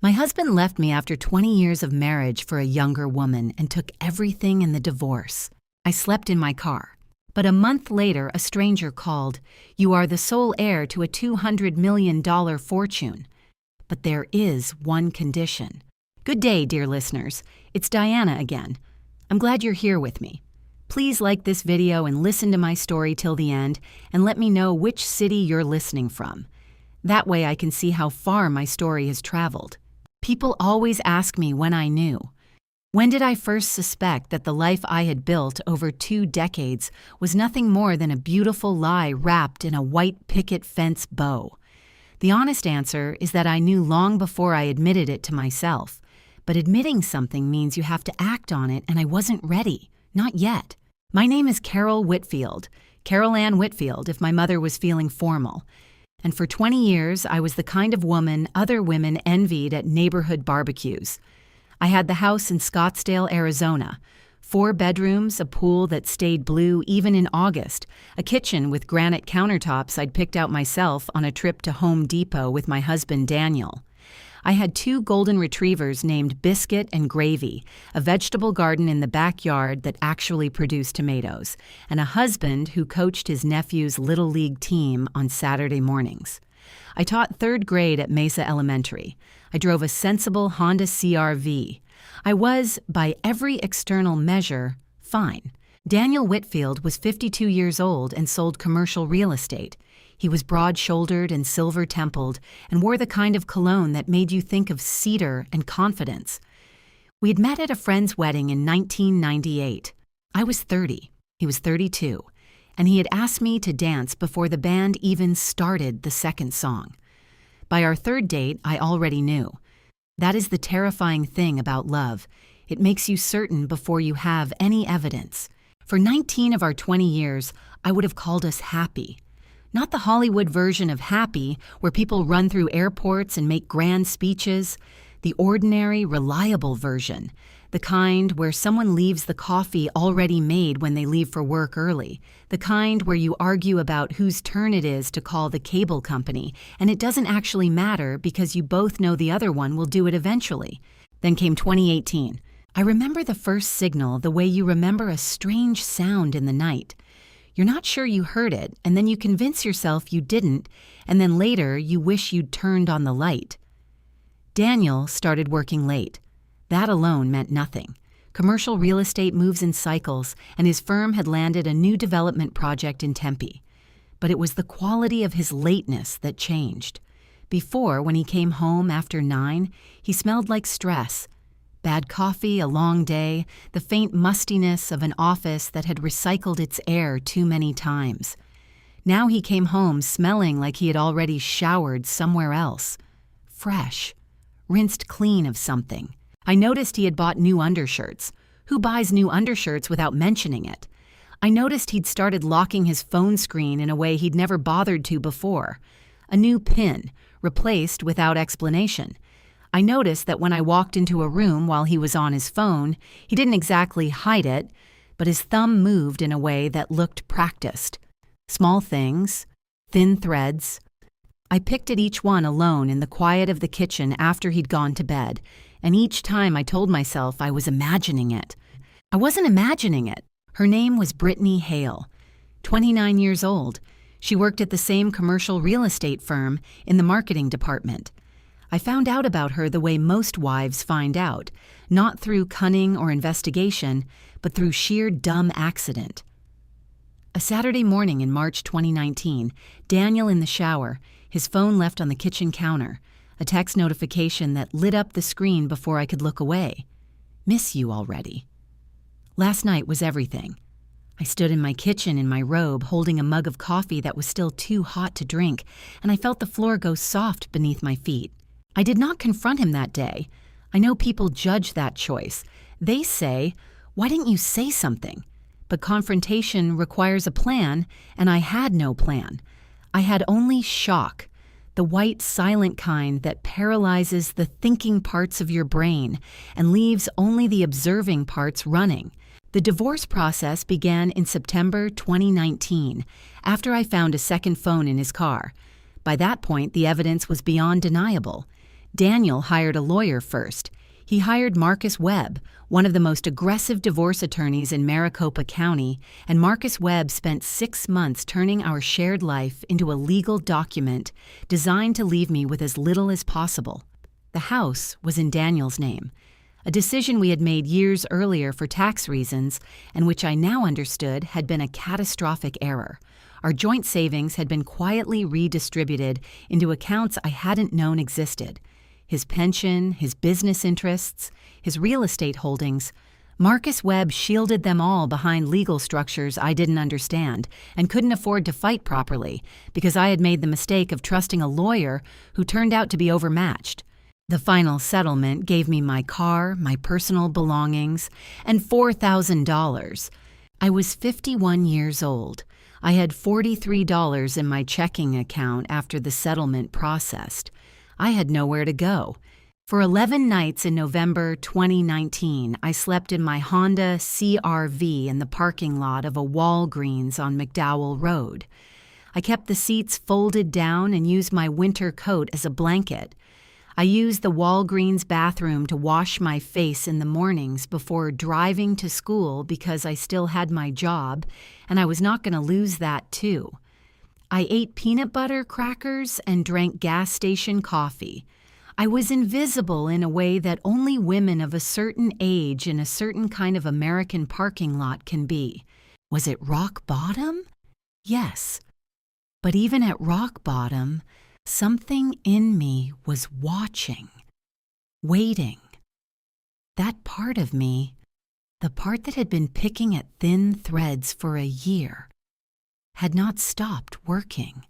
My husband left me after 20 years of marriage for a younger woman and took everything in the divorce. I slept in my car. But a month later, a stranger called. You are the sole heir to a $200 million fortune. But there is one condition. Good day, dear listeners. It's Diana again. I'm glad you're here with me. Please like this video and listen to my story till the end, and let me know which city you're listening from. That way I can see how far my story has traveled. People always ask me when I knew. When did I first suspect that the life I had built over 2 decades was nothing more than a beautiful lie wrapped in a white picket fence bow? The honest answer is that I knew long before I admitted it to myself. But admitting something means you have to act on it, and I wasn't ready. Not yet. My name is Carol Whitfield, Carol Ann Whitfield if my mother was feeling formal. And for 20 years, I was the kind of woman other women envied at neighborhood barbecues. I had the house in Scottsdale, Arizona, 4 bedrooms, a pool that stayed blue even in August, a kitchen with granite countertops I'd picked out myself on a trip to Home Depot with my husband Daniel. I had 2 golden retrievers named Biscuit and Gravy, a vegetable garden in the backyard that actually produced tomatoes, and a husband who coached his nephew's Little League team on Saturday mornings. I taught 3rd grade at Mesa Elementary. I drove a sensible Honda CR-V. I was, by every external measure, fine. Daniel Whitfield was 52 years old and sold commercial real estate. He was broad-shouldered and silver-templed and wore the kind of cologne that made you think of cedar and confidence. We'd met at a friend's wedding in 1998. I was 30. He was 32. And he had asked me to dance before the band even started the second song. By our 3rd date, I already knew. That is the terrifying thing about love. It makes you certain before you have any evidence. For 19 of our 20 years, I would have called us happy. Not the Hollywood version of happy, where people run through airports and make grand speeches. The ordinary, reliable version. The kind where someone leaves the coffee already made when they leave for work early. The kind where you argue about whose turn it is to call the cable company, and it doesn't actually matter because you both know the other one will do it eventually. Then came 2018. I remember the first signal the way you remember a strange sound in the night. You're not sure you heard it, and then you convince yourself you didn't, and then later you wish you'd turned on the light. Daniel started working late. That alone meant nothing. Commercial real estate moves in cycles, and his firm had landed a new development project in Tempe. But it was the quality of his lateness that changed. Before, when he came home after 9, he smelled like stress. Bad coffee, a long day, the faint mustiness of an office that had recycled its air too many times. Now he came home smelling like he had already showered somewhere else. Fresh. Rinsed clean of something. I noticed he had bought new undershirts. Who buys new undershirts without mentioning it? I noticed he'd started locking his phone screen in a way he'd never bothered to before. A new pin, replaced without explanation. I noticed that when I walked into a room while he was on his phone, he didn't exactly hide it, but his thumb moved in a way that looked practiced. Small things, thin threads. I picked at each one alone in the quiet of the kitchen after he'd gone to bed, and each time I told myself I was imagining it. I wasn't imagining it. Her name was Brittany Hale, 29 years old. She worked at the same commercial real estate firm in the marketing department. I found out about her the way most wives find out, not through cunning or investigation, but through sheer dumb accident. A Saturday morning in March 2019, Daniel in the shower, his phone left on the kitchen counter, a text notification that lit up the screen before I could look away. Miss you already. Last night was everything. I stood in my kitchen in my robe holding a mug of coffee that was still too hot to drink, and I felt the floor go soft beneath my feet. I did not confront him that day. I know people judge that choice. They say, "Why didn't you say something?" But confrontation requires a plan, and I had no plan. I had only shock, the white, silent kind that paralyzes the thinking parts of your brain and leaves only the observing parts running. The divorce process began in September 2019, after I found a second phone in his car. By that point, the evidence was beyond deniable. Daniel hired a lawyer first. He hired Marcus Webb, one of the most aggressive divorce attorneys in Maricopa County, and Marcus Webb spent 6 months turning our shared life into a legal document designed to leave me with as little as possible. The house was in Daniel's name, a decision we had made years earlier for tax reasons, and which I now understood had been a catastrophic error. Our joint savings had been quietly redistributed into accounts I hadn't known existed. His pension, his business interests, his real estate holdings. Marcus Webb shielded them all behind legal structures I didn't understand and couldn't afford to fight properly because I had made the mistake of trusting a lawyer who turned out to be overmatched. The final settlement gave me my car, my personal belongings, and $4,000. I was 51 years old. I had $43 in my checking account after the settlement processed. I had nowhere to go. For 11 nights in November 2019, I slept in my Honda CR-V in the parking lot of a Walgreens on McDowell Road. I kept the seats folded down and used my winter coat as a blanket. I used the Walgreens bathroom to wash my face in the mornings before driving to school because I still had my job, and I was not going to lose that too. I ate peanut butter crackers and drank gas station coffee. I was invisible in a way that only women of a certain age in a certain kind of American parking lot can be. Was it rock bottom? Yes. But even at rock bottom, something in me was watching, waiting. That part of me, the part that had been picking at thin threads for a year, had not stopped working.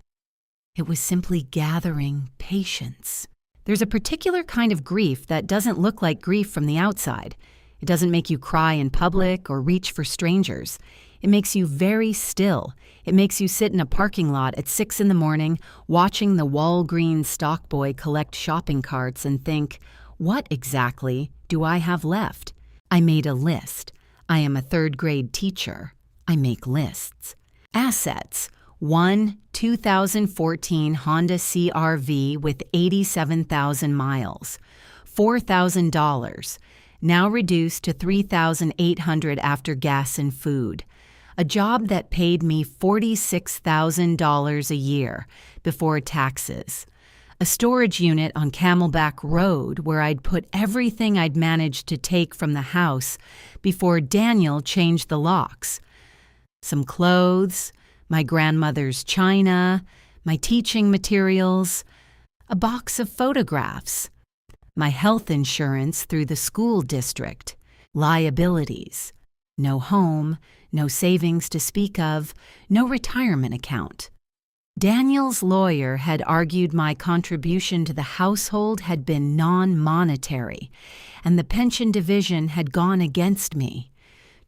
It was simply gathering patience. There's a particular kind of grief that doesn't look like grief from the outside. It doesn't make you cry in public or reach for strangers. It makes you very still. It makes you sit in a parking lot at 6 in the morning, watching the Walgreens stockboy collect shopping carts and think, what exactly do I have left? I made a list. I am a third-grade teacher. I make lists. Assets. 1 2014 Honda CR-V with 87,000 miles. $4,000. Now reduced to $3,800 after gas and food. A job that paid me $46,000 a year before taxes. A storage unit on Camelback Road where I'd put everything I'd managed to take from the house before Daniel changed the locks. Some clothes, my grandmother's china, my teaching materials, a box of photographs, my health insurance through the school district, liabilities, no home, no savings to speak of, no retirement account. Daniel's lawyer had argued my contribution to the household had been non-monetary, and the pension division had gone against me.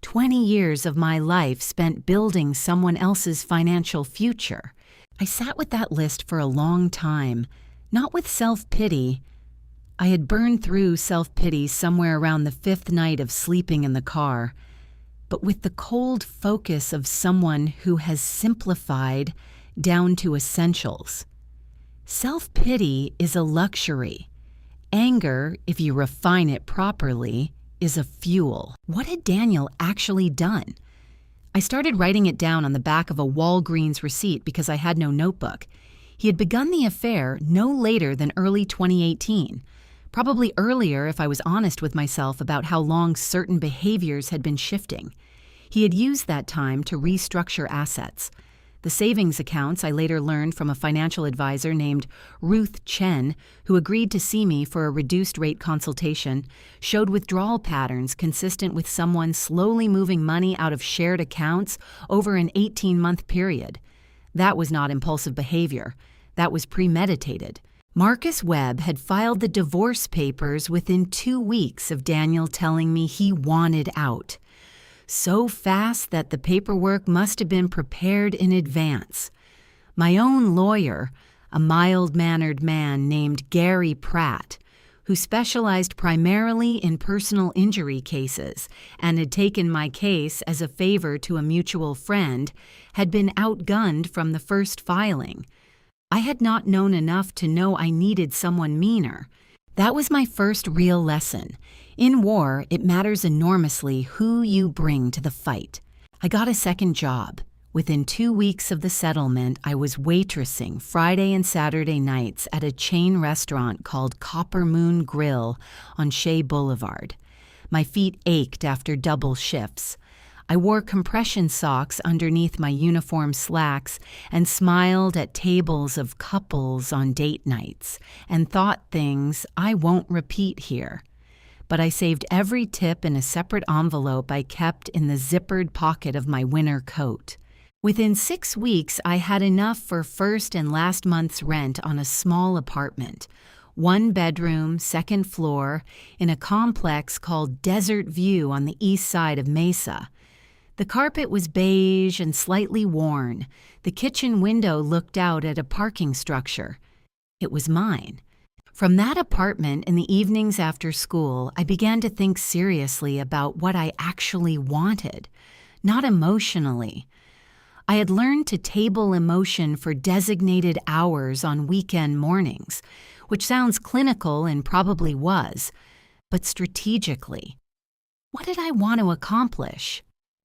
20 years of my life spent building someone else's financial future. I sat with that list for a long time, not with self-pity. I had burned through self-pity somewhere around the 5th night of sleeping in the car, but with the cold focus of someone who has simplified down to essentials. Self-pity is a luxury. Anger, if you refine it properly, is a fuel. What had Daniel actually done? I started writing it down on the back of a Walgreens receipt because I had no notebook. He had begun the affair no later than early 2018. Probably earlier if I was honest with myself about how long certain behaviors had been shifting. He had used that time to restructure assets. The savings accounts I later learned from a financial advisor named Ruth Chen, who agreed to see me for a reduced rate consultation, showed withdrawal patterns consistent with someone slowly moving money out of shared accounts over an 18-month period. That was not impulsive behavior. That was premeditated. Marcus Webb had filed the divorce papers within 2 weeks of Daniel telling me he wanted out. So fast that the paperwork must have been prepared in advance. My own lawyer, a mild-mannered man named Gary Pratt, who specialized primarily in personal injury cases and had taken my case as a favor to a mutual friend, had been outgunned from the first filing. I had not known enough to know I needed someone meaner. That was my first real lesson. In war, it matters enormously who you bring to the fight. I got a second job. Within 2 weeks of the settlement, I was waitressing Friday and Saturday nights at a chain restaurant called Copper Moon Grill on Shea Boulevard. My feet ached after double shifts. I wore compression socks underneath my uniform slacks and smiled at tables of couples on date nights and thought things I won't repeat here. But I saved every tip in a separate envelope I kept in the zippered pocket of my winter coat. Within 6 weeks, I had enough for first and last month's rent on a small apartment. 1 bedroom, 2nd floor, in a complex called Desert View on the east side of Mesa. The carpet was beige and slightly worn. The kitchen window looked out at a parking structure. It was mine. From that apartment in the evenings after school, I began to think seriously about what I actually wanted, not emotionally. I had learned to table emotion for designated hours on weekend mornings, which sounds clinical and probably was, but strategically. What did I want to accomplish?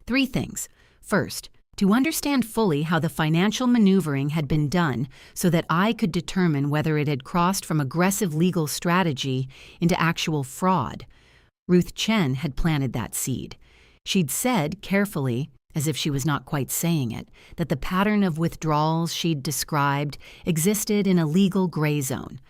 3 things. First, to understand fully how the financial maneuvering had been done so that I could determine whether it had crossed from aggressive legal strategy into actual fraud. Ruth Chen had planted that seed. She'd said, carefully, as if she was not quite saying it, that the pattern of withdrawals she'd described existed in a legal gray zone.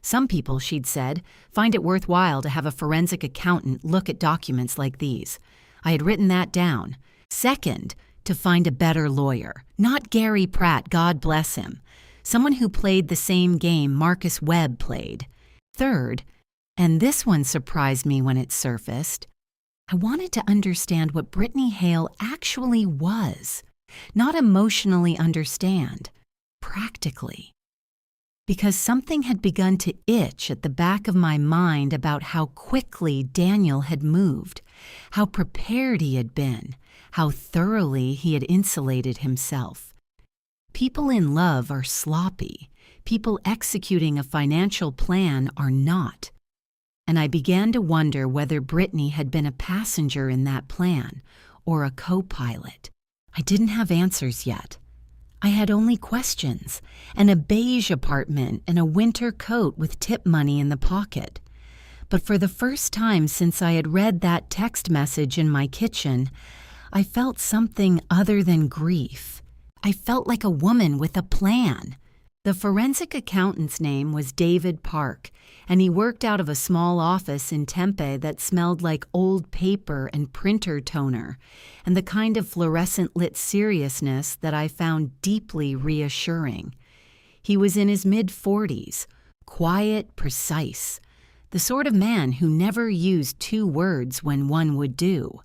Some people, she'd said, find it worthwhile to have a forensic accountant look at documents like these. I had written that down. Second, to find a better lawyer. Not Gary Pratt, God bless him. Someone who played the same game Marcus Webb played. Third, and this one surprised me when it surfaced, I wanted to understand what Brittany Hale actually was. Not emotionally understand, practically. Because something had begun to itch at the back of my mind about how quickly Daniel had moved, how prepared he had been, how thoroughly he had insulated himself. People in love are sloppy. People executing a financial plan are not. And I began to wonder whether Brittany had been a passenger in that plan or a co-pilot. I didn't have answers yet. I had only questions, and a beige apartment and a winter coat with tip money in the pocket. But for the first time since I had read that text message in my kitchen, I felt something other than grief. I felt like a woman with a plan. The forensic accountant's name was David Park, and he worked out of a small office in Tempe that smelled like old paper and printer toner, and the kind of fluorescent-lit seriousness that I found deeply reassuring. He was in his mid-40s, quiet, precise, the sort of man who never used 2 words when one would do.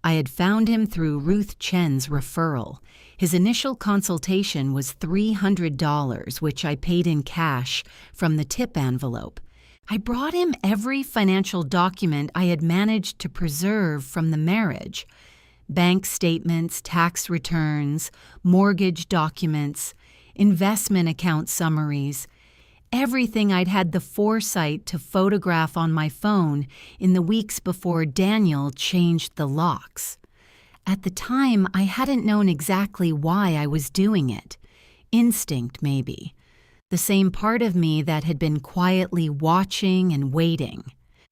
I had found him through Ruth Chen's referral. His initial consultation was $300, which I paid in cash from the tip envelope. I brought him every financial document I had managed to preserve from the marriage: bank statements, tax returns, mortgage documents, investment account summaries, everything I'd had the foresight to photograph on my phone in the weeks before Daniel changed the locks. At the time, I hadn't known exactly why I was doing it. Instinct, maybe. The same part of me that had been quietly watching and waiting.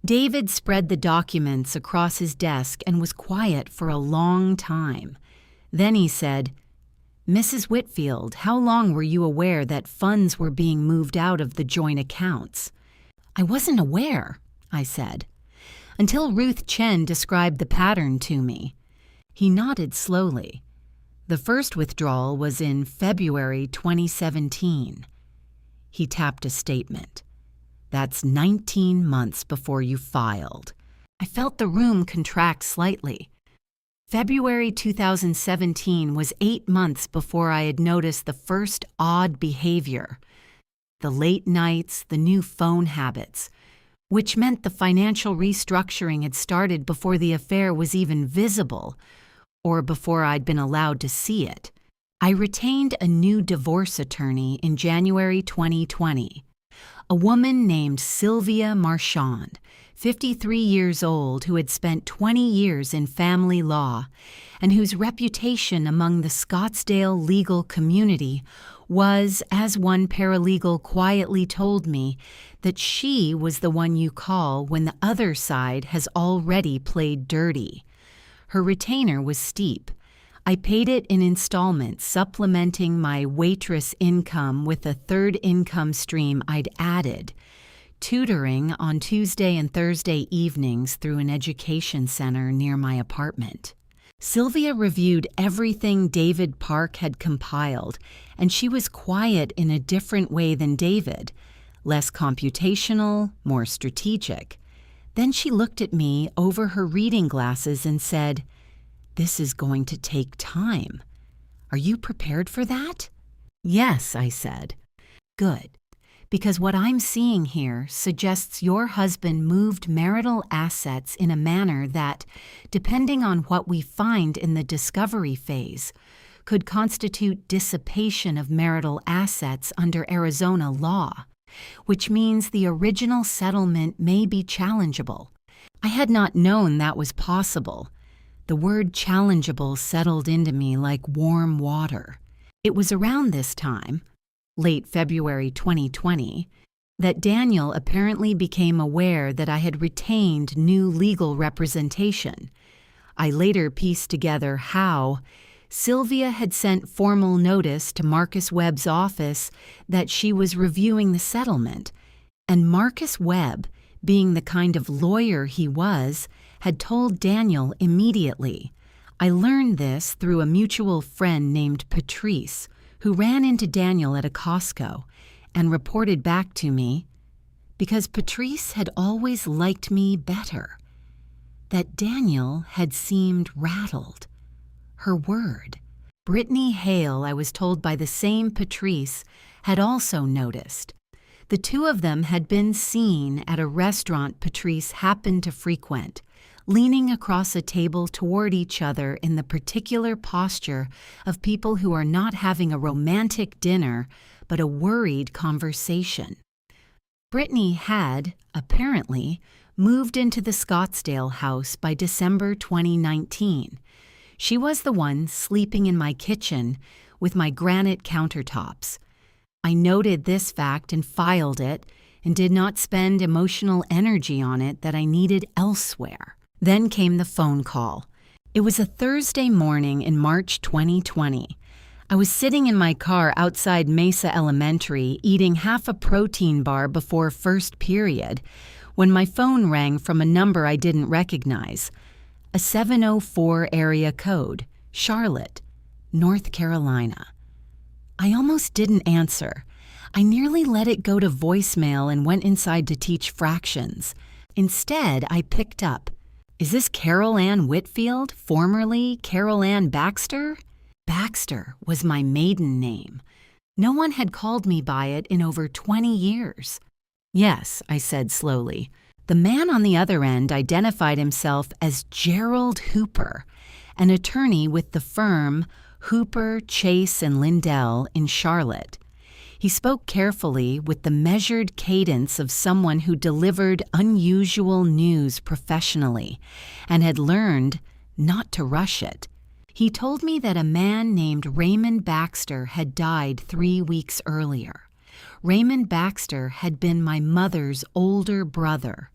David spread the documents across his desk and was quiet for a long time. Then he said, "Mrs. Whitfield, how long were you aware that funds were being moved out of the joint accounts?" "I wasn't aware," I said, "until Ruth Chen described the pattern to me." He nodded slowly. The first withdrawal was in February 2017. He tapped a statement. "That's 19 months before you filed." I felt the room contract slightly. February 2017 was 8 months before I had noticed the first odd behavior. The late nights, the new phone habits, which meant the financial restructuring had started before the affair was even visible, or before I'd been allowed to see it. I retained a new divorce attorney in January 2020. A woman named Sylvia Marchand, 53 years old, who had spent 20 years in family law and whose reputation among the Scottsdale legal community was, as one paralegal quietly told me, that she was the one you call when the other side has already played dirty. Her retainer was steep. I paid it in installments, supplementing my waitress income with a third income stream I'd added, tutoring on Tuesday and Thursday evenings through an education center near my apartment. Sylvia reviewed everything David Park had compiled, and she was quiet in a different way than David, less computational, more strategic. Then she looked at me over her reading glasses and said, "This is going to take time. Are you prepared for that?" "Yes," I said. "Good, because what I'm seeing here suggests your husband moved marital assets in a manner that, depending on what we find in the discovery phase, could constitute dissipation of marital assets under Arizona law, which means the original settlement may be challengeable." I had not known that was possible. The word challengeable settled into me like warm water. It was around this time, late February 2020, that Daniel apparently became aware that I had retained new legal representation. I later pieced together how Sylvia had sent formal notice to Marcus Webb's office that she was reviewing the settlement, and Marcus Webb, being the kind of lawyer he was, had told Daniel immediately. I learned this through a mutual friend named Patrice, who ran into Daniel at a Costco and reported back to me, because Patrice had always liked me better, that Daniel had seemed rattled. Her word. Brittany Hale, I was told by the same Patrice, had also noticed. The two of them had been seen at a restaurant Patrice happened to frequent, leaning across a table toward each other in the particular posture of people who are not having a romantic dinner, but a worried conversation. Brittany had, apparently, moved into the Scottsdale house by December 2019. She was the one sleeping in my kitchen with my granite countertops. I noted this fact and filed it, and did not spend emotional energy on it that I needed elsewhere. Then came the phone call. It was a Thursday morning in March 2020. I was sitting in my car outside Mesa Elementary eating half a protein bar before first period when my phone rang from a number I didn't recognize. A 704 area code, Charlotte, North Carolina. I almost didn't answer. I nearly let it go to voicemail and went inside to teach fractions. Instead, I picked up. "Is this Carol Ann Whitfield, formerly Carol Ann Baxter?" Baxter was my maiden name. No one had called me by it in over 20 years. "Yes," I said slowly. The man on the other end identified himself as Gerald Hooper, an attorney with the firm Hooper, Chase, and Lindell in Charlotte. He spoke carefully with the measured cadence of someone who delivered unusual news professionally and had learned not to rush it. He told me that a man named Raymond Baxter had died 3 weeks earlier. Raymond Baxter had been my mother's older brother,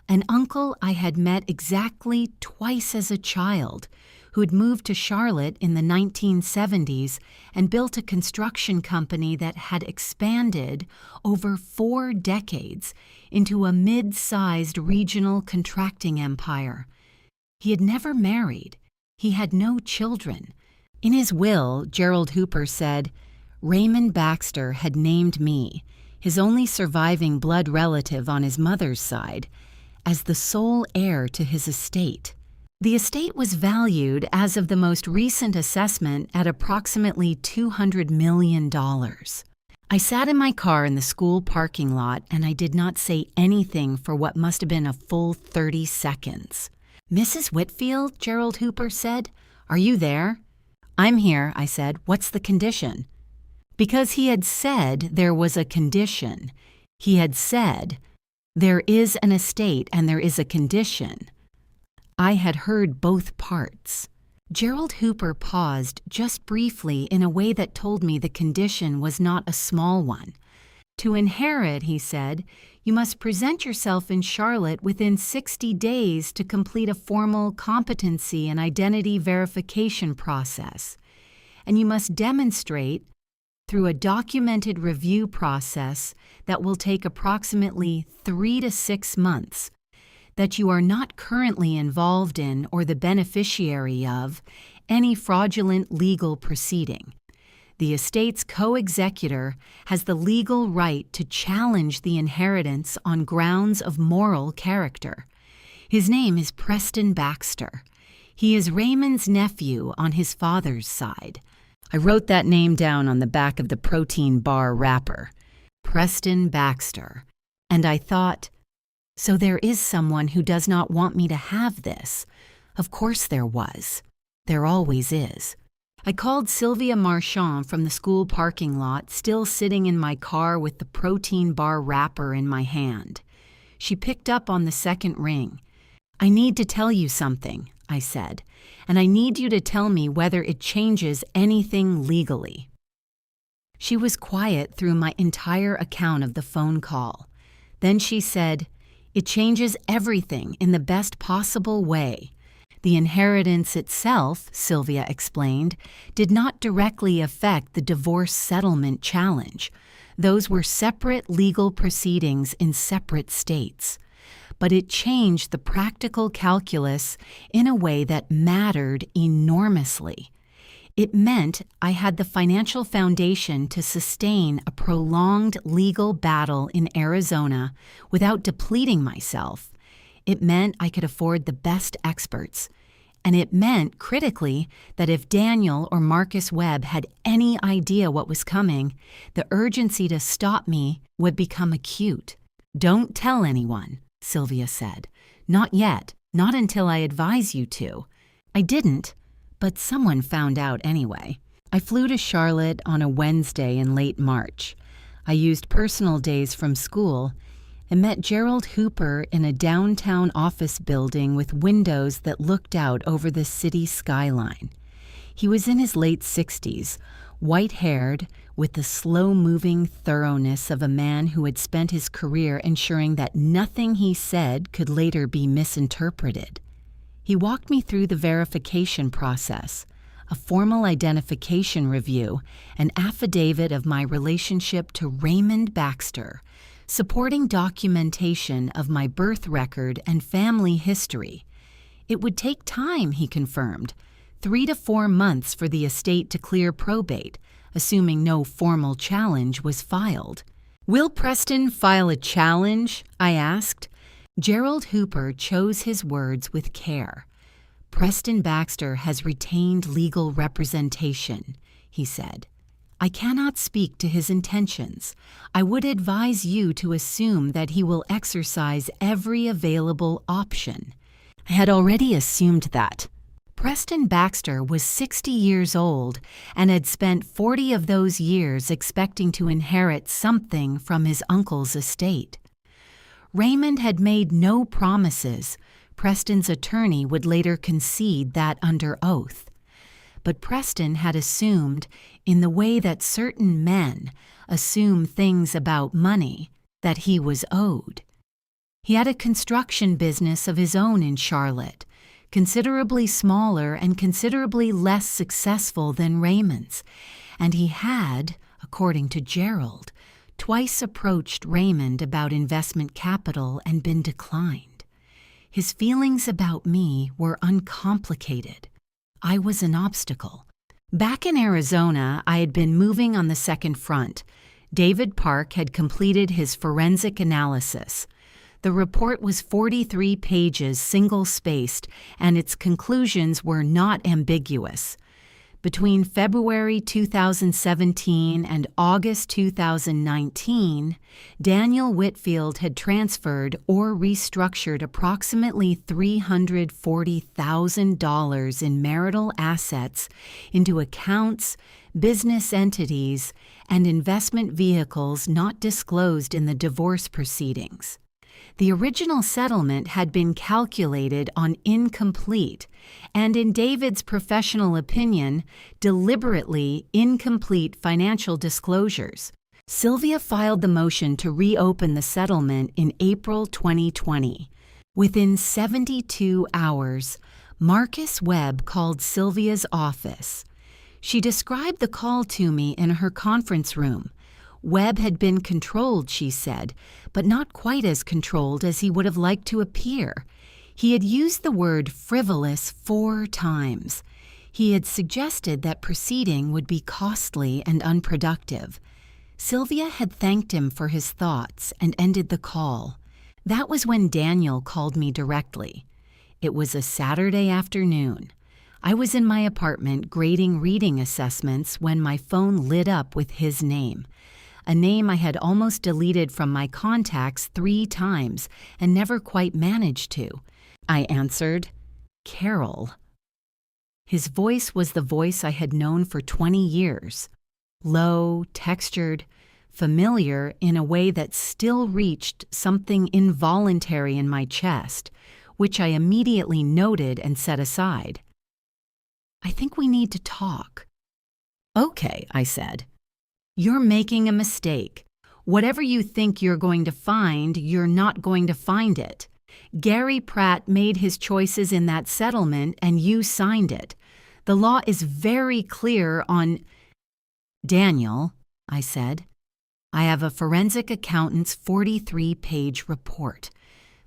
an uncle I had met exactly twice as a child, who had moved to Charlotte in the 1970s and built a construction company that had expanded over 4 decades into a mid-sized regional contracting empire. He had never married. He had no children. In his will, Gerald Hooper said, Raymond Baxter had named me, his only surviving blood relative on his mother's side, as the sole heir to his estate. The estate was valued as of the most recent assessment at approximately $200 million. I sat in my car in the school parking lot and I did not say anything for what must have been a full 30 seconds. "Mrs. Whitfield," Gerald Hooper said, "are you there?" "I'm here," I said. "What's the condition?" Because he had said there was a condition, He had said, "There is an estate and there is a condition." I had heard both parts. Gerald Hooper paused just briefly in a way that told me the condition was not a small one. To inherit, he said, you must present yourself in Charlotte within 60 days to complete a formal competency and identity verification process. And you must demonstrate, through a documented review process that will take approximately 3 to 6 months, that you are not currently involved in or the beneficiary of any fraudulent legal proceeding. The estate's co-executor has the legal right to challenge the inheritance on grounds of moral character. His name is Preston Baxter. He is Raymond's nephew on his father's side. I wrote that name down on the back of the protein bar wrapper. Preston Baxter. And I thought, so there is someone who does not want me to have this. Of course there was. There always is. I called Sylvia Marchand from the school parking lot, still sitting in my car with the protein bar wrapper in my hand. She picked up on the second ring. "I need to tell you something," I said, "and I need you to tell me whether it changes anything legally." She was quiet through my entire account of the phone call. Then she said, "It changes everything in the best possible way. The inheritance itself," Sylvia explained, "did not directly affect the divorce settlement challenge. Those were separate legal proceedings in separate states. But it changed the practical calculus in a way that mattered enormously. It meant I had the financial foundation to sustain a prolonged legal battle in Arizona without depleting myself. It meant I could afford the best experts. And it meant, critically, that if Daniel or Marcus Webb had any idea what was coming, the urgency to stop me would become acute. "Don't tell anyone," Sylvia said. "Not yet, not until I advise you to." I didn't, but someone found out anyway. I flew to Charlotte on a Wednesday in late March. I used personal days from school and met Gerald Hooper in a downtown office building with windows that looked out over the city skyline. He was in his late 60s, white-haired, with the slow-moving thoroughness of a man who had spent his career ensuring that nothing he said could later be misinterpreted. He walked me through the verification process, a formal identification review, an affidavit of my relationship to Raymond Baxter, supporting documentation of my birth record and family history. It would take time, he confirmed, 3 to 4 months for the estate to clear probate, assuming no formal challenge was filed. "Will Preston file a challenge?" I asked. Gerald Hooper chose his words with care. "Preston Baxter has retained legal representation," he said. "I cannot speak to his intentions. I would advise you to assume that he will exercise every available option." I had already assumed that. Preston Baxter was 60 years old and had spent 40 of those years expecting to inherit something from his uncle's estate. Raymond had made no promises. Preston's attorney would later concede that under oath. But Preston had assumed, in the way that certain men assume things about money, that he was owed. He had a construction business of his own in Charlotte, considerably smaller and considerably less successful than Raymond's, and he had, according to Gerald, twice approached Raymond about investment capital and been declined. His feelings about me were uncomplicated. I was an obstacle. Back in Arizona, I had been moving on the second front. David Park had completed his forensic analysis. The report was 43 pages, single-spaced, and its conclusions were not ambiguous. Between February 2017 and August 2019, Daniel Whitfield had transferred or restructured approximately $340,000 in marital assets into accounts, business entities, and investment vehicles not disclosed in the divorce proceedings. The original settlement had been calculated on incomplete and, in David's professional opinion, deliberately incomplete financial disclosures. Sylvia filed the motion to reopen the settlement in April 2020. Within 72 hours, Marcus Webb called Sylvia's office. She described the call to me in her conference room. Webb had been controlled, she said, but not quite as controlled as he would have liked to appear. He had used the word frivolous 4 times. He had suggested that proceeding would be costly and unproductive. Sylvia had thanked him for his thoughts and ended the call. That was when Daniel called me directly. It was a Saturday afternoon. I was in my apartment grading reading assessments when my phone lit up with his name. A name I had almost deleted from my contacts 3 times and never quite managed to. I answered, "Carol." His voice was the voice I had known for 20 years. Low, textured, familiar in a way that still reached something involuntary in my chest, which I immediately noted and set aside. "I think we need to talk." "Okay," I said. "You're making a mistake. Whatever you think you're going to find, you're not going to find it. Gary Pratt made his choices in that settlement and you signed it. The law is very clear on—" "Daniel," I said, "I have a forensic accountant's 43-page report.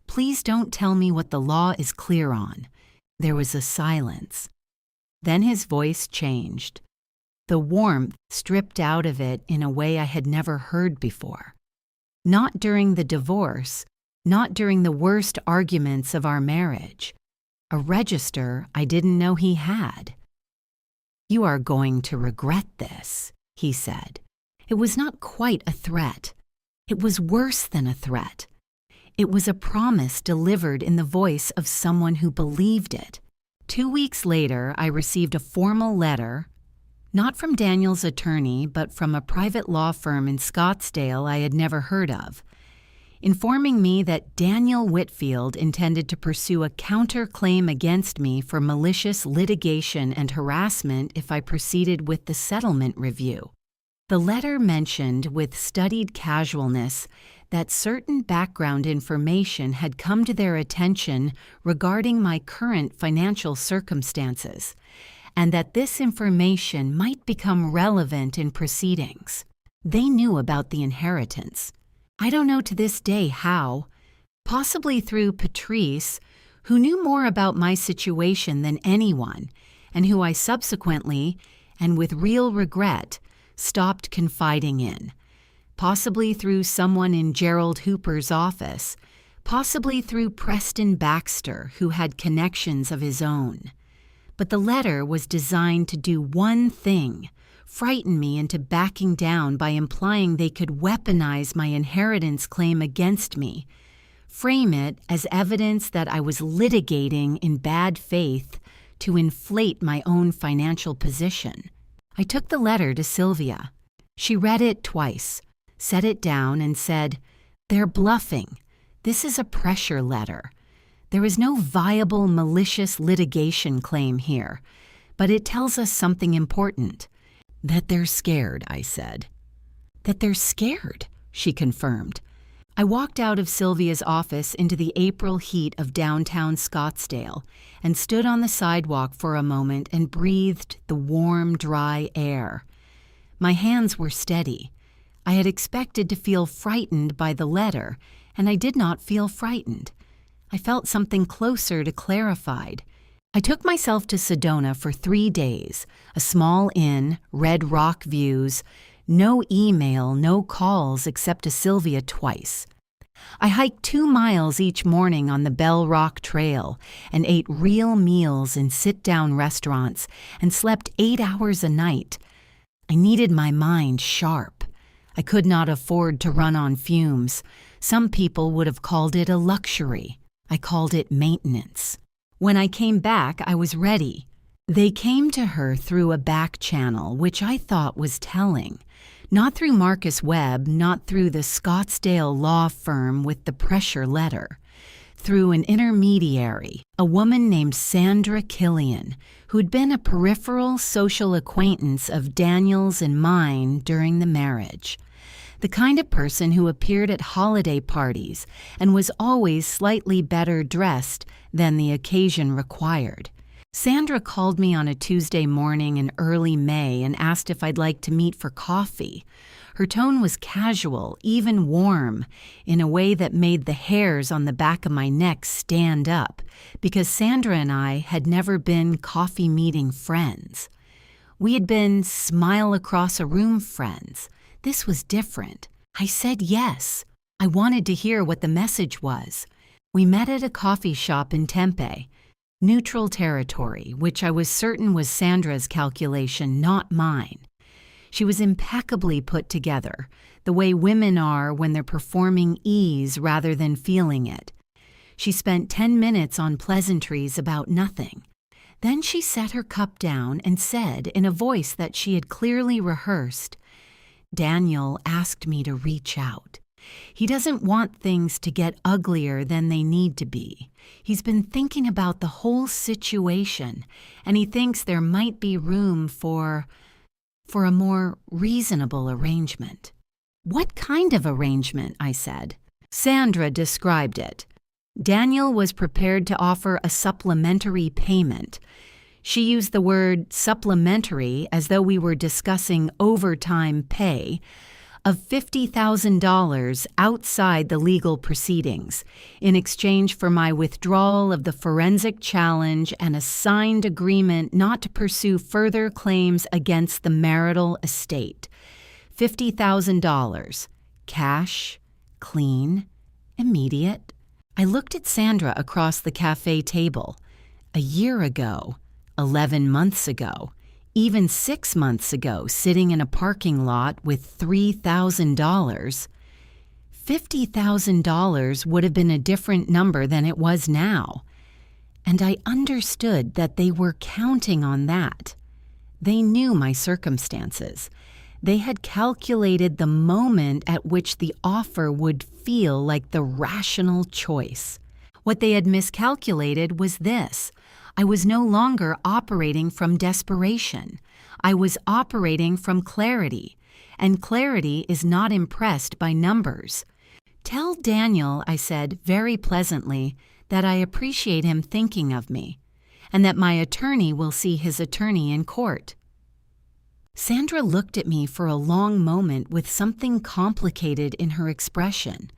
Please don't tell me what the law is clear on." There was a silence. Then his voice changed. The warmth stripped out of it in a way I had never heard before. Not during the divorce, not during the worst arguments of our marriage. A register I didn't know he had. "You are going to regret this," he said. It was not quite a threat. It was worse than a threat. It was a promise delivered in the voice of someone who believed it. 2 weeks later, I received a formal letter, not from Daniel's attorney, but from a private law firm in Scottsdale I had never heard of, informing me that Daniel Whitfield intended to pursue a counterclaim against me for malicious litigation and harassment if I proceeded with the settlement review. The letter mentioned with studied casualness that certain background information had come to their attention regarding my current financial circumstances, and that this information might become relevant in proceedings. They knew about the inheritance. I don't know to this day how, possibly through Patrice, who knew more about my situation than anyone, and who I subsequently, and with real regret, stopped confiding in. Possibly through someone in Gerald Hooper's office, possibly through Preston Baxter, who had connections of his own. But the letter was designed to do one thing: frighten me into backing down by implying they could weaponize my inheritance claim against me, frame it as evidence that I was litigating in bad faith to inflate my own financial position. I took the letter to Sylvia. She read it twice, set it down, and said, "They're bluffing. This is a pressure letter. There is no viable malicious litigation claim here, but it tells us something important." "That they're scared," I said. "That they're scared," she confirmed. I walked out of Sylvia's office into the April heat of downtown Scottsdale and stood on the sidewalk for a moment and breathed the warm, dry air. My hands were steady. I had expected to feel frightened by the letter, and I did not feel frightened. I felt something closer to clarified. I took myself to Sedona for 3 days, a small inn, red rock views, no email, no calls except to Sylvia twice. I hiked 2 miles each morning on the Bell Rock Trail and ate real meals in sit-down restaurants and slept 8 hours a night. I needed my mind sharp. I could not afford to run on fumes. Some people would have called it a luxury. I called it maintenance. When I came back, I was ready. They came to her through a back channel, which I thought was telling. Not through Marcus Webb, not through the Scottsdale law firm with the pressure letter. Through an intermediary, a woman named Sandra Killian, who'd been a peripheral social acquaintance of Daniel's and mine during the marriage. The kind of person who appeared at holiday parties and was always slightly better dressed than the occasion required. Sandra called me on a Tuesday morning in early May and asked if I'd like to meet for coffee. Her tone was casual, even warm, in a way that made the hairs on the back of my neck stand up, because Sandra and I had never been coffee meeting friends. We had been smile across a room friends. This was different. I said yes. I wanted to hear what the message was. We met at a coffee shop in Tempe. Neutral territory, which I was certain was Sandra's calculation, not mine. She was impeccably put together, the way women are when they're performing ease rather than feeling it. She spent 10 minutes on pleasantries about nothing. Then she set her cup down and said in a voice that she had clearly rehearsed, "Daniel asked me to reach out. He doesn't want things to get uglier than they need to be. He's been thinking about the whole situation, and he thinks there might be room for a more reasonable arrangement." "What kind of arrangement?" I said. Sandra described it. Daniel was prepared to offer a supplementary payment. She used the word supplementary as though we were discussing overtime pay, of $50,000 outside the legal proceedings, in exchange for my withdrawal of the forensic challenge and a signed agreement not to pursue further claims against the marital estate. $50,000. Cash, clean, immediate. I looked at Sandra across the cafe table. A year ago, 11 months ago, even 6 months ago, sitting in a parking lot with $3,000, $50,000 would have been a different number than it was now. And I understood that they were counting on that. They knew my circumstances. They had calculated the moment at which the offer would feel like the rational choice. What they had miscalculated was this. I was no longer operating from desperation. I was operating from clarity, and clarity is not impressed by numbers. "Tell Daniel," I said very pleasantly, "that I appreciate him thinking of me, and that my attorney will see his attorney in court." Sandra looked at me for a long moment with something complicated in her expression.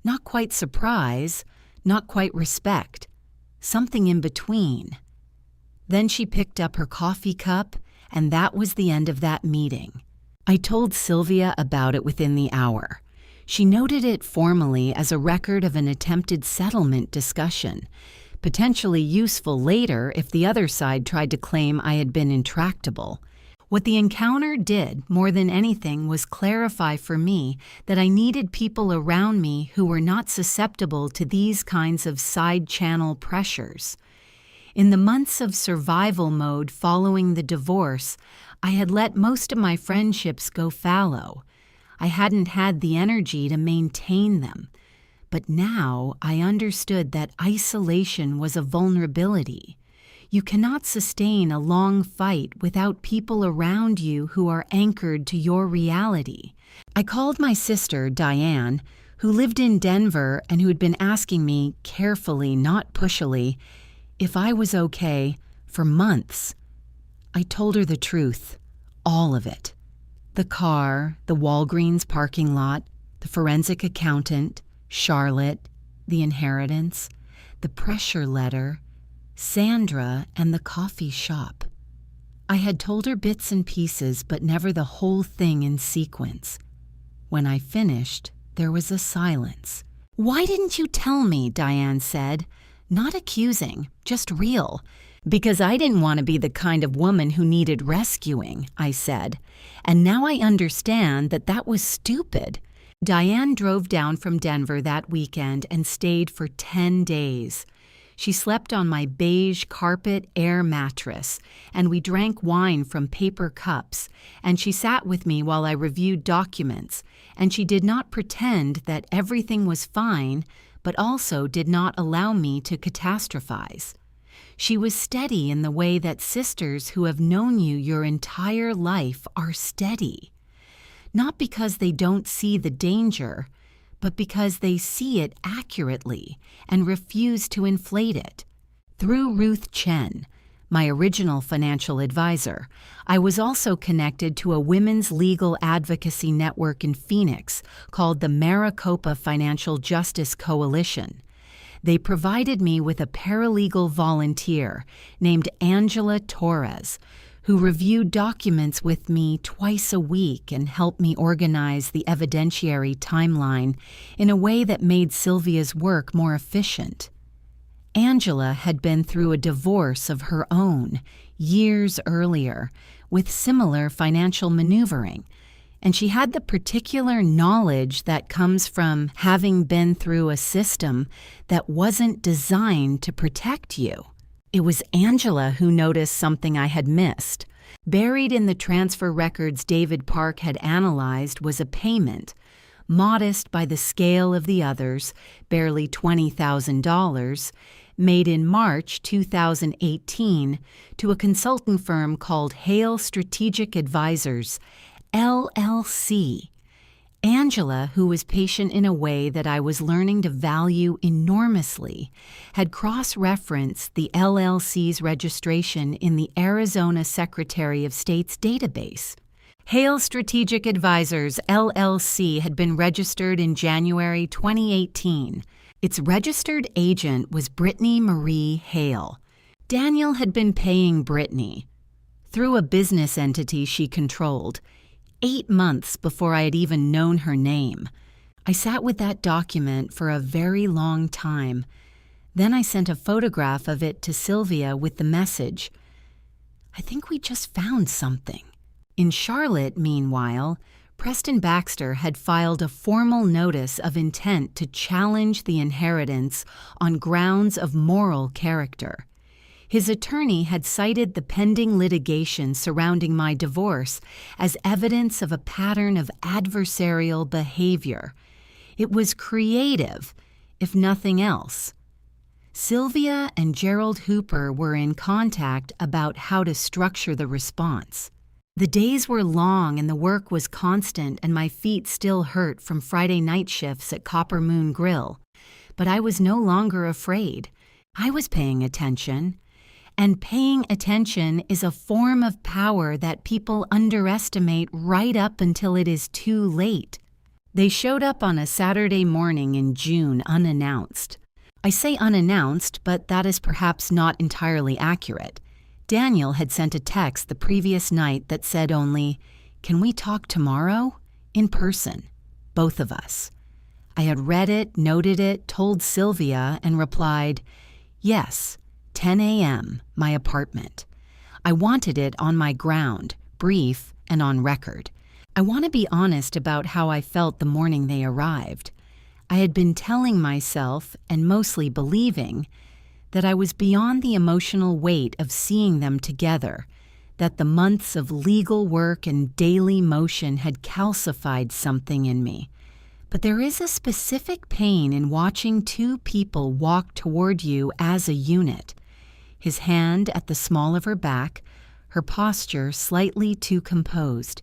Not quite surprise, not quite respect. Something in between. Then she picked up her coffee cup, and that was the end of that meeting. I told Sylvia about it within the hour. She noted it formally as a record of an attempted settlement discussion, potentially useful later if the other side tried to claim I had been intractable. What the encounter did, more than anything, was clarify for me that I needed people around me who were not susceptible to these kinds of side-channel pressures. In the months of survival mode following the divorce, I had let most of my friendships go fallow. I hadn't had the energy to maintain them. But now I understood that isolation was a vulnerability. You cannot sustain a long fight without people around you who are anchored to your reality. I called my sister, Diane, who lived in Denver and who had been asking me, carefully, not pushily, if I was okay for months. I told her the truth, all of it. The car, the Walgreens parking lot, the forensic accountant, Charlotte, the inheritance, the pressure letter, Sandra, and the coffee shop. I had told her bits and pieces, but never the whole thing in sequence. When I finished, there was a silence. "Why didn't you tell me?" Diane said. Not accusing, just real. "Because I didn't want to be the kind of woman who needed rescuing," I said. "And now I understand that that was stupid." Diane drove down from Denver that weekend and stayed for 10 days. She slept on my beige carpet air mattress, and we drank wine from paper cups, and she sat with me while I reviewed documents, and she did not pretend that everything was fine, but also did not allow me to catastrophize. She was steady in the way that sisters who have known you your entire life are steady. Not because they don't see the danger, but because they see it accurately and refuse to inflate it. Through Ruth Chen, my original financial advisor, I was also connected to a women's legal advocacy network in Phoenix called the Maricopa Financial Justice Coalition. They provided me with a paralegal volunteer named Angela Torres, who reviewed documents with me twice a week and helped me organize the evidentiary timeline in a way that made Sylvia's work more efficient. Angela had been through a divorce of her own years earlier with similar financial maneuvering, and she had the particular knowledge that comes from having been through a system that wasn't designed to protect you. It was Angela who noticed something I had missed. Buried in the transfer records David Park had analyzed was a payment, modest by the scale of the others, barely $20,000, made in March 2018 to a consulting firm called Hale Strategic Advisors, LLC. Angela, who was patient in a way that I was learning to value enormously, had cross-referenced the LLC's registration in the Arizona Secretary of State's database. Hale Strategic Advisors, LLC had been registered in January 2018. Its registered agent was Brittany Marie Hale. Daniel had been paying Brittany, through a business entity she controlled, 8 months before I had even known her name. I sat with that document for a very long time. Then I sent a photograph of it to Sylvia with the message, "I think we just found something." In Charlotte, meanwhile, Preston Baxter had filed a formal notice of intent to challenge the inheritance on grounds of moral character. His attorney had cited the pending litigation surrounding my divorce as evidence of a pattern of adversarial behavior. It was creative, if nothing else. Sylvia and Gerald Hooper were in contact about how to structure the response. The days were long and the work was constant, and my feet still hurt from Friday night shifts at Copper Moon Grill. But I was no longer afraid. I was paying attention. And paying attention is a form of power that people underestimate right up until it is too late. They showed up on a Saturday morning in June unannounced. I say unannounced, but that is perhaps not entirely accurate. Daniel had sent a text the previous night that said only, "Can we talk tomorrow? In person. Both of us." I had read it, noted it, told Sylvia, and replied, "Yes. 10 a.m., my apartment." I wanted it on my ground, brief and on record. I want to be honest about how I felt the morning they arrived. I had been telling myself, and mostly believing, that I was beyond the emotional weight of seeing them together, that the months of legal work and daily motion had calcified something in me. But there is a specific pain in watching two people walk toward you as a unit. His hand at the small of her back, her posture slightly too composed.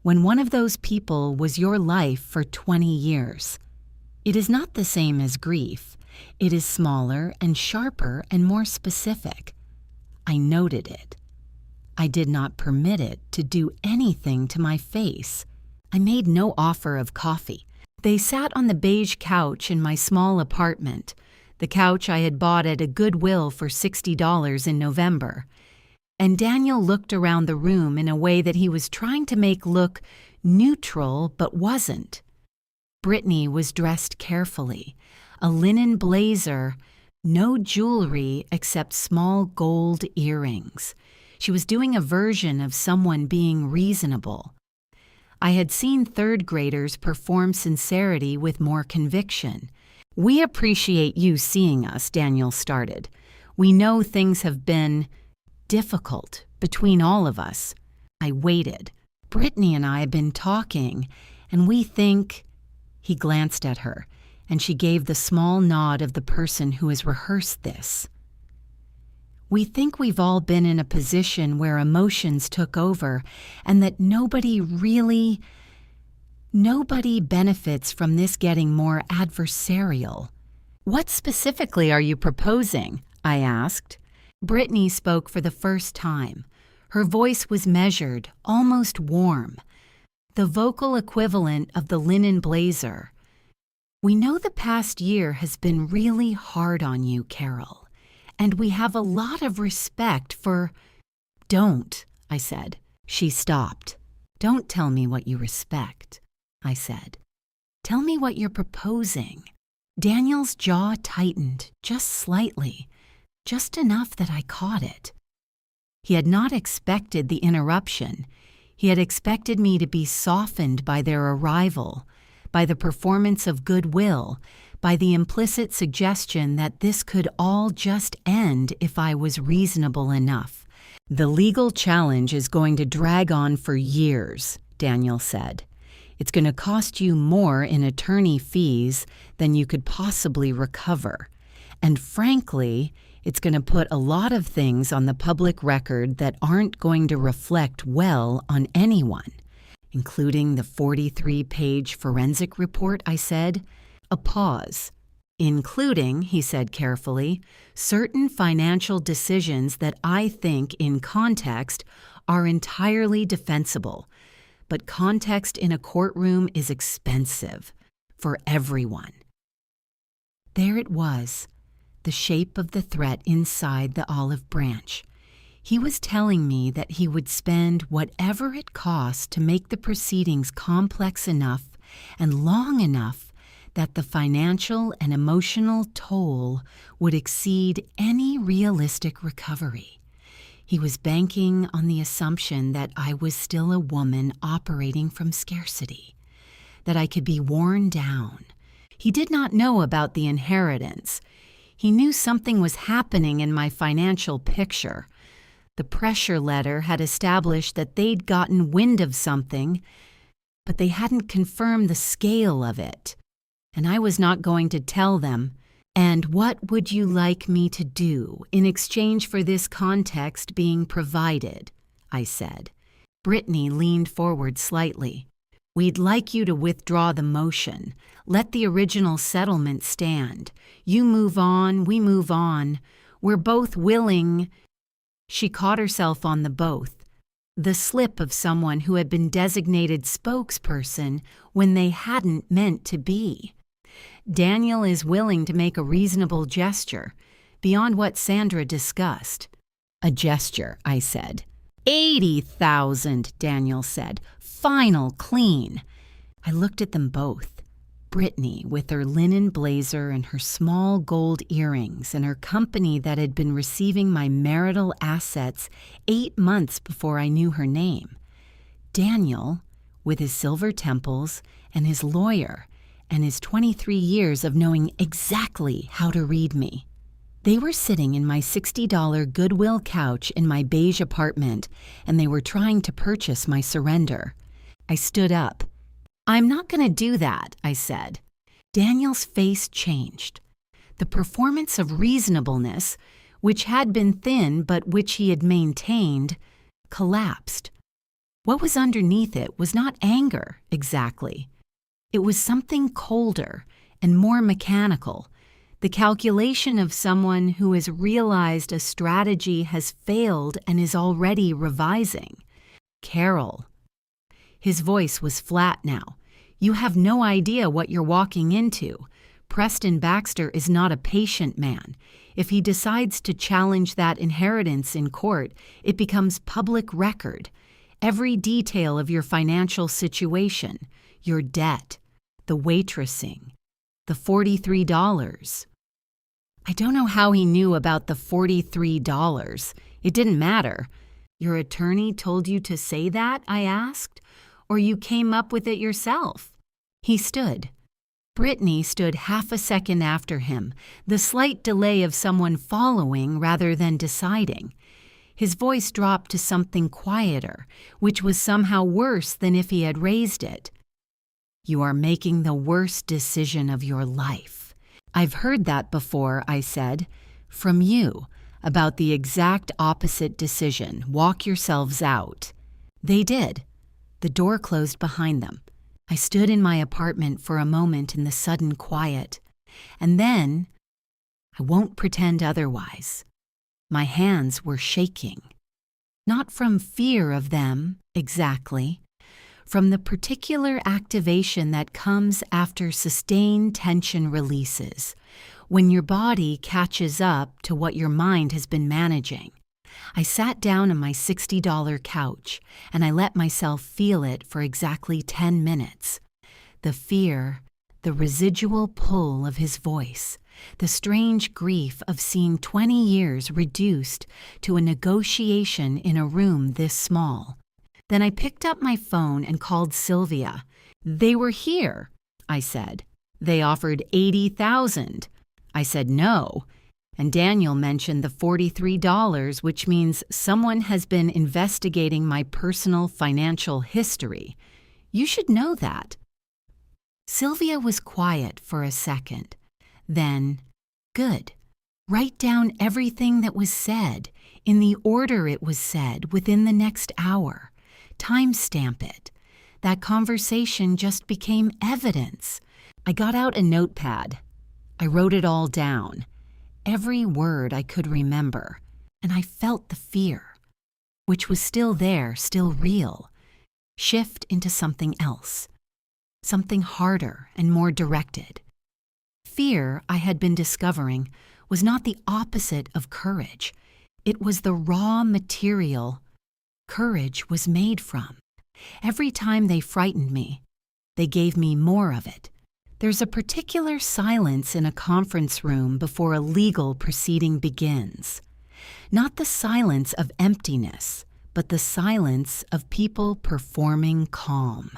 When one of those people was your life for 20 years. It is not the same as grief. It is smaller and sharper and more specific. I noted it. I did not permit it to do anything to my face. I made no offer of coffee. They sat on the beige couch in my small apartment, the couch I had bought at a Goodwill for $60 in November. And Daniel looked around the room in a way that he was trying to make look neutral but wasn't. Brittany was dressed carefully, a linen blazer, no jewelry except small gold earrings. She was doing a version of someone being reasonable. I had seen third graders perform sincerity with more conviction. "We appreciate you seeing us," Daniel started. "We know things have been difficult between all of us." I waited. "Brittany and I have been talking, and we think—" He glanced at her, and she gave the small nod of the person who has rehearsed this. "We think we've all been in a position where emotions took over and that nobody benefits from this getting more adversarial." "What specifically are you proposing?" I asked. Brittany spoke for the first time. Her voice was measured, almost warm, the vocal equivalent of the linen blazer. "We know the past year has been really hard on you, Carol, and we have a lot of respect for—" "Don't," I said. She stopped. "Don't tell me what you respect," I said. "Tell me what you're proposing." Daniel's jaw tightened, just slightly, just enough that I caught it. He had not expected the interruption. He had expected me to be softened by their arrival, by the performance of goodwill, by the implicit suggestion that this could all just end if I was reasonable enough. "The legal challenge is going to drag on for years," Daniel said. "It's going to cost you more in attorney fees than you could possibly recover. And frankly, it's going to put a lot of things on the public record that aren't going to reflect well on anyone." "Including the 43-page forensic report," I said. A pause. "Including," he said carefully, "certain financial decisions that I think in context are entirely defensible. But context in a courtroom is expensive for everyone." There it was, the shape of the threat inside the olive branch. He was telling me that he would spend whatever it cost to make the proceedings complex enough and long enough that the financial and emotional toll would exceed any realistic recovery. He was banking on the assumption that I was still a woman operating from scarcity, that I could be worn down. He did not know about the inheritance. He knew something was happening in my financial picture. The pressure letter had established that they'd gotten wind of something, but they hadn't confirmed the scale of it. And I was not going to tell them. "And what would you like me to do in exchange for this context being provided?" I said. Brittany leaned forward slightly. "We'd like you to withdraw the motion. Let the original settlement stand. You move on, we move on. We're both willing—" She caught herself on the both, the slip of someone who had been designated spokesperson when they hadn't meant to be. "Daniel is willing to make a reasonable gesture, beyond what Sandra discussed." "A gesture," I said. $80,000, Daniel said. "Final clean." I looked at them both. Brittany, with her linen blazer and her small gold earrings and her company that had been receiving my marital assets 8 months before I knew her name. Daniel, with his silver temples and his lawyer and his 23 years of knowing exactly how to read me. They were sitting in my $60 Goodwill couch in my beige apartment, and they were trying to purchase my surrender. I stood up. "I'm not going to do that," I said. Daniel's face changed. The performance of reasonableness, which had been thin but which he had maintained, collapsed. What was underneath it was not anger, exactly. It was something colder and more mechanical, the calculation of someone who has realized a strategy has failed and is already revising. "Carol." His voice was flat now. "You have no idea what you're walking into. Preston Baxter is not a patient man. If he decides to challenge that inheritance in court, it becomes public record. Every detail of your financial situation, your debt, the waitressing, the $43. I don't know how he knew about the $43. It didn't matter. Your attorney told you to say that, I asked, or you came up with it yourself? He stood. Brittany stood half a second after him, the slight delay of someone following rather than deciding. His voice dropped to something quieter, which was somehow worse than if he had raised it. You are making the worst decision of your life. I've heard that before, I said. From you, about the exact opposite decision. Walk yourselves out. They did. The door closed behind them. I stood in my apartment for a moment in the sudden quiet. And then, I won't pretend otherwise. My hands were shaking. Not from fear of them, exactly. From the particular activation that comes after sustained tension releases, when your body catches up to what your mind has been managing. I sat down on my $60 couch, and I let myself feel it for exactly 10 minutes. The fear, the residual pull of his voice, the strange grief of seeing 20 years reduced to a negotiation in a room this small. Then I picked up my phone and called Sylvia. They were here, I said. They offered $80,000. I said no. And Daniel mentioned the $43, which means someone has been investigating my personal financial history. You should know that. Sylvia was quiet for a second. Then, good. Write down everything that was said, in the order it was said, within the next hour. Timestamp it. That conversation just became evidence. I got out a notepad. I wrote it all down. Every word I could remember, and I felt the fear, which was still there, still real, shift into something else, something harder and more directed. Fear, I had been discovering, was not the opposite of courage. It was the raw material courage was made from. Every time they frightened me, they gave me more of it. There's a particular silence in a conference room before a legal proceeding begins. Not the silence of emptiness, but the silence of people performing calm.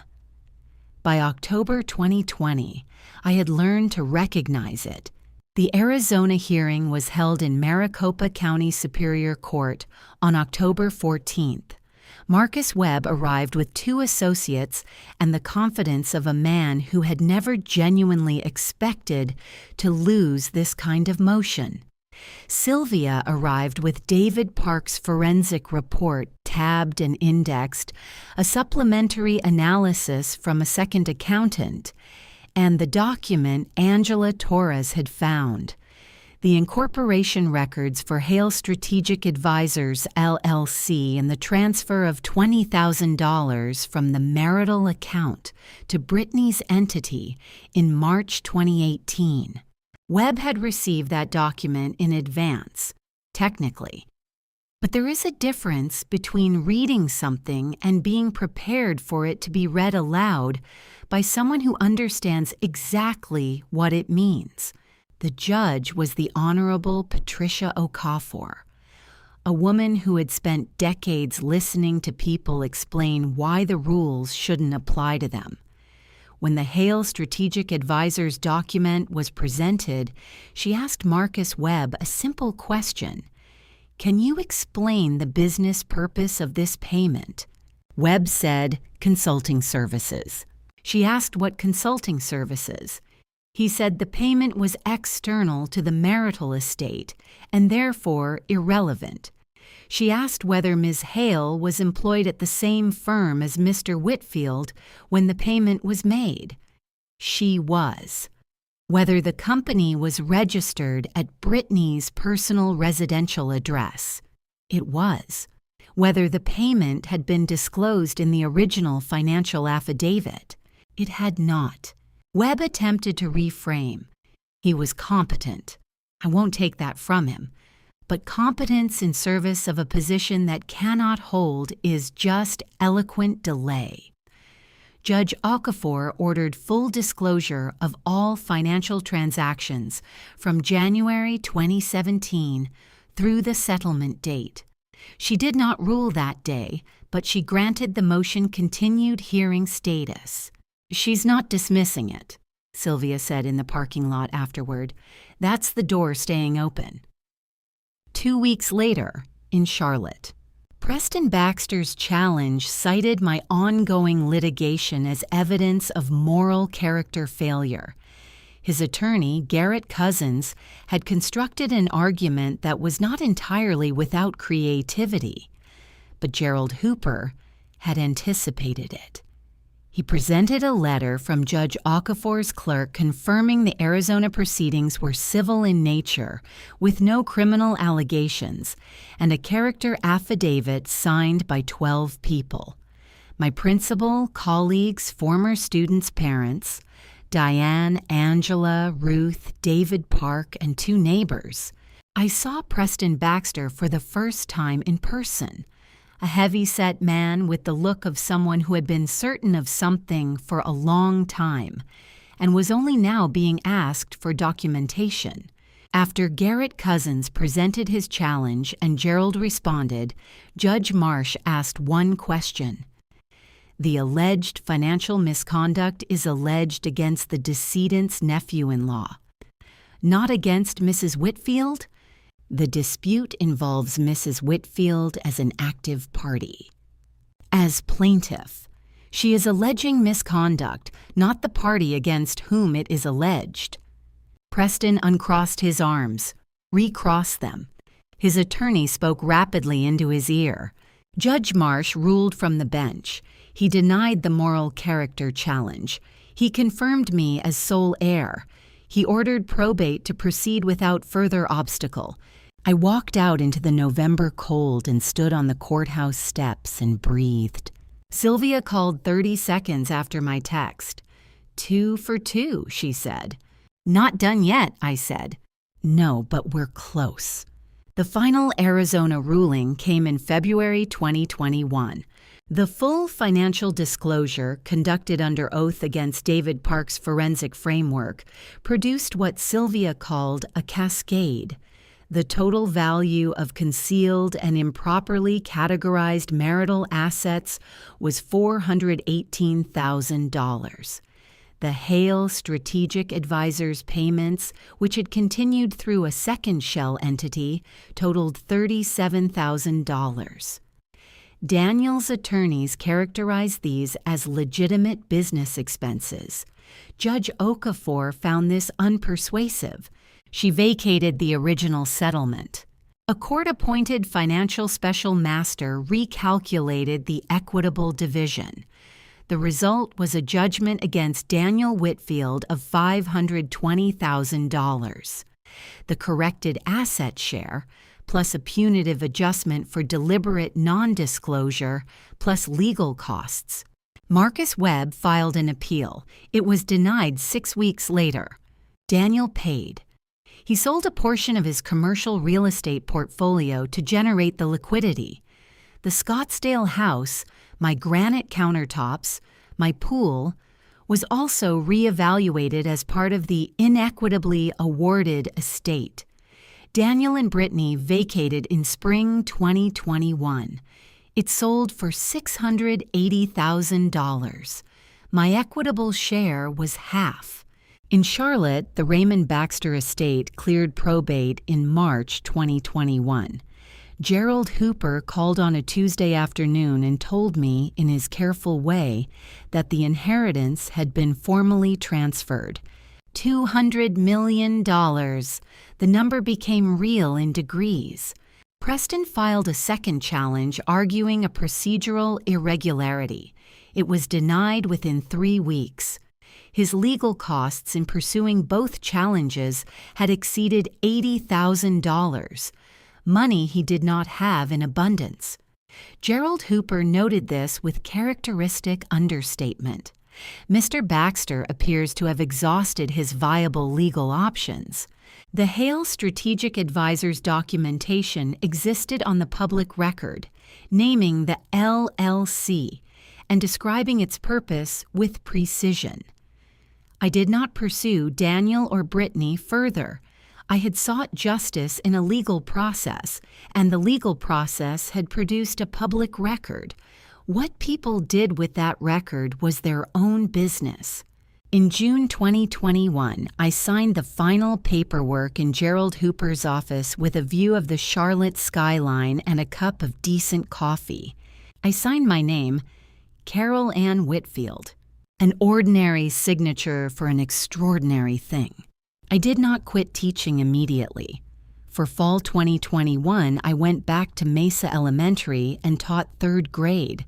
By October 2020, I had learned to recognize it. The Arizona hearing was held in Maricopa County Superior Court on October 14th. Marcus Webb arrived with 2 associates and the confidence of a man who had never genuinely expected to lose this kind of motion. Sylvia arrived with David Park's forensic report tabbed and indexed, a supplementary analysis from a second accountant, and the document Angela Torres had found. The incorporation records for Hale Strategic Advisors, LLC, and the transfer of $20,000 from the marital account to Brittany's entity in March 2018. Webb had received that document in advance, technically. But there is a difference between reading something and being prepared for it to be read aloud by someone who understands exactly what it means. The judge was the Honorable Patricia Okafor, a woman who had spent decades listening to people explain why the rules shouldn't apply to them. When the Hale Strategic Advisors document was presented, she asked Marcus Webb a simple question. Can you explain the business purpose of this payment? Webb said, consulting services. She asked what consulting services. He said the payment was external to the marital estate and therefore irrelevant. She asked whether Ms. Hale was employed at the same firm as Mr. Whitfield when the payment was made. She was. Whether the company was registered at Brittany's personal residential address. It was. Whether the payment had been disclosed in the original financial affidavit. It had not. Webb attempted to reframe. He was competent. I won't take that from him. But competence in service of a position that cannot hold is just eloquent delay. Judge Okafor ordered full disclosure of all financial transactions from January 2017 through the settlement date. She did not rule that day, but she granted the motion continued hearing status. "She's not dismissing it," Sylvia said in the parking lot afterward. "That's the door staying open." 2 weeks later, in Charlotte, Preston Baxter's challenge cited my ongoing litigation as evidence of moral character failure. His attorney, Garrett Cousins, had constructed an argument that was not entirely without creativity, but Gerald Hooper had anticipated it. He presented a letter from Judge Okafor's clerk confirming the Arizona proceedings were civil in nature, with no criminal allegations, and a character affidavit signed by 12 people. My principal, colleagues, former students' parents, Diane, Angela, Ruth, David Park, and 2 neighbors. I saw Preston Baxter for the first time in person. A heavy-set man with the look of someone who had been certain of something for a long time and was only now being asked for documentation. After Garrett Cousins presented his challenge and Gerald responded, Judge Marsh asked one question. The alleged financial misconduct is alleged against the decedent's nephew-in-law, not against Mrs. Whitfield? The dispute involves Mrs. Whitfield as an active party. As plaintiff, she is alleging misconduct, not the party against whom it is alleged. Preston uncrossed his arms, recrossed them. His attorney spoke rapidly into his ear. Judge Marsh ruled from the bench. He denied the moral character challenge. He confirmed me as sole heir. He ordered probate to proceed without further obstacle. I walked out into the November cold and stood on the courthouse steps and breathed. Sylvia called 30 seconds after my text. 2 for 2, she said. Not done yet, I said. No, but we're close. The final Arizona ruling came in February 2021. The full financial disclosure, conducted under oath against David Park's forensic framework, produced what Sylvia called a cascade. The total value of concealed and improperly categorized marital assets was $418,000. The Hale Strategic Advisors payments, which had continued through a second shell entity, totaled $37,000. Daniel's attorneys characterized these as legitimate business expenses. Judge Okafor found this unpersuasive. She vacated the original settlement. A court-appointed financial special master recalculated the equitable division. The result was a judgment against Daniel Whitfield of $520,000. The corrected asset share, plus a punitive adjustment for deliberate non-disclosure, plus legal costs. Marcus Webb filed an appeal. It was denied 6 weeks later. Daniel paid. He sold a portion of his commercial real estate portfolio to generate the liquidity. The Scottsdale house, my granite countertops, my pool, was also reevaluated as part of the inequitably awarded estate. Daniel and Brittany vacated in spring 2021. It sold for $680,000. My equitable share was half. In Charlotte, the Raymond Baxter estate cleared probate in March 2021. Gerald Hooper called on a Tuesday afternoon and told me, in his careful way, that the inheritance had been formally transferred. $200 million. The number became real in degrees. Preston filed a second challenge arguing a procedural irregularity. It was denied within 3 weeks. His legal costs in pursuing both challenges had exceeded $80,000, money he did not have in abundance. Gerald Hooper noted this with characteristic understatement. Mr. Baxter appears to have exhausted his viable legal options. The Hale Strategic Advisors documentation existed on the public record, naming the LLC and describing its purpose with precision. I did not pursue Daniel or Brittany further. I had sought justice in a legal process, and the legal process had produced a public record. What people did with that record was their own business. In June 2021, I signed the final paperwork in Gerald Hooper's office with a view of the Charlotte skyline and a cup of decent coffee. I signed my name, Carol Ann Whitfield, an ordinary signature for an extraordinary thing. I did not quit teaching immediately. For fall 2021, I went back to Mesa Elementary and taught 3rd grade.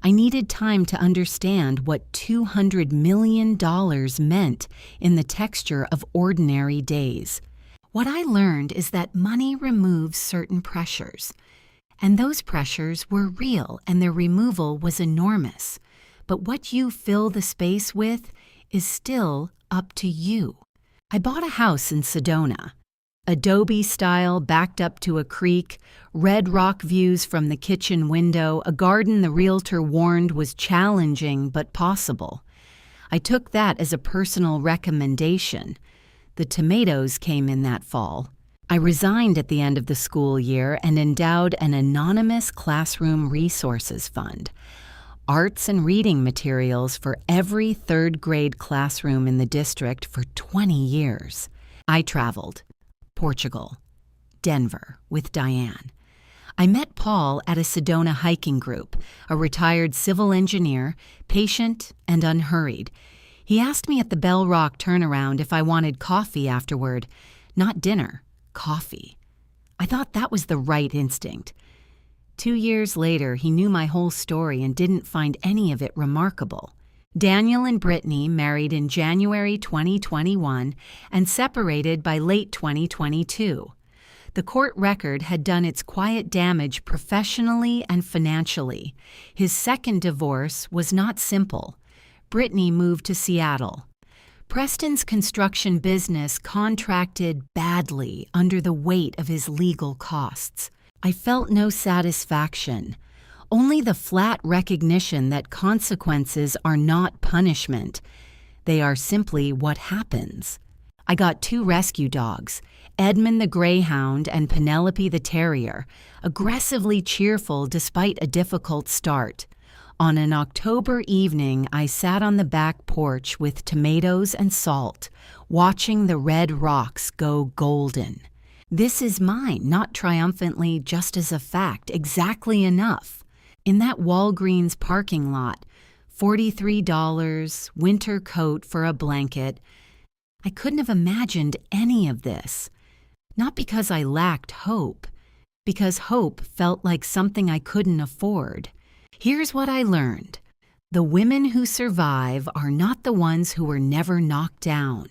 I needed time to understand what $200 million meant in the texture of ordinary days. What I learned is that money removes certain pressures, and those pressures were real and their removal was enormous. But what you fill the space with is still up to you. I bought a house in Sedona. Adobe style, backed up to a creek, red rock views from the kitchen window, a garden the realtor warned was challenging but possible. I took that as a personal recommendation. The tomatoes came in that fall. I resigned at the end of the school year and endowed an anonymous classroom resources fund. Arts and reading materials for every 3rd grade classroom in the district for 20 years. I traveled. Portugal, Denver, with Diane. I met Paul at a Sedona hiking group, a retired civil engineer, patient and unhurried. He asked me at the Bell Rock turnaround if I wanted coffee afterward. Not dinner, coffee. I thought that was the right instinct. 2 years later, he knew my whole story and didn't find any of it remarkable. Daniel and Brittany married in January 2021 and separated by late 2022. The court record had done its quiet damage professionally and financially. His second divorce was not simple. Brittany moved to Seattle. Preston's construction business contracted badly under the weight of his legal costs. I felt no satisfaction. Only the flat recognition that consequences are not punishment. They are simply what happens. I got 2 rescue dogs, Edmund the Greyhound and Penelope the Terrier, aggressively cheerful despite a difficult start. On an October evening, I sat on the back porch with tomatoes and salt, watching the red rocks go golden. This is mine, not triumphantly, just as a fact, exactly enough. In that Walgreens parking lot, $43, winter coat for a blanket. I couldn't have imagined any of this. Not because I lacked hope, because hope felt like something I couldn't afford. Here's what I learned. The women who survive are not the ones who were never knocked down.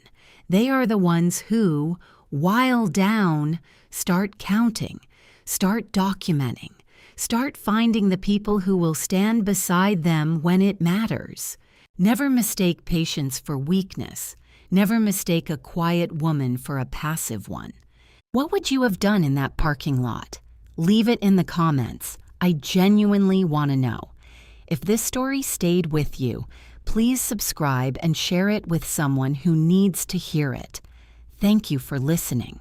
They are the ones who, while down, start counting, start documenting. Start finding the people who will stand beside them when it matters. Never mistake patience for weakness. Never mistake a quiet woman for a passive one. What would you have done in that parking lot? Leave it in the comments. I genuinely want to know. If this story stayed with you, please subscribe and share it with someone who needs to hear it. Thank you for listening.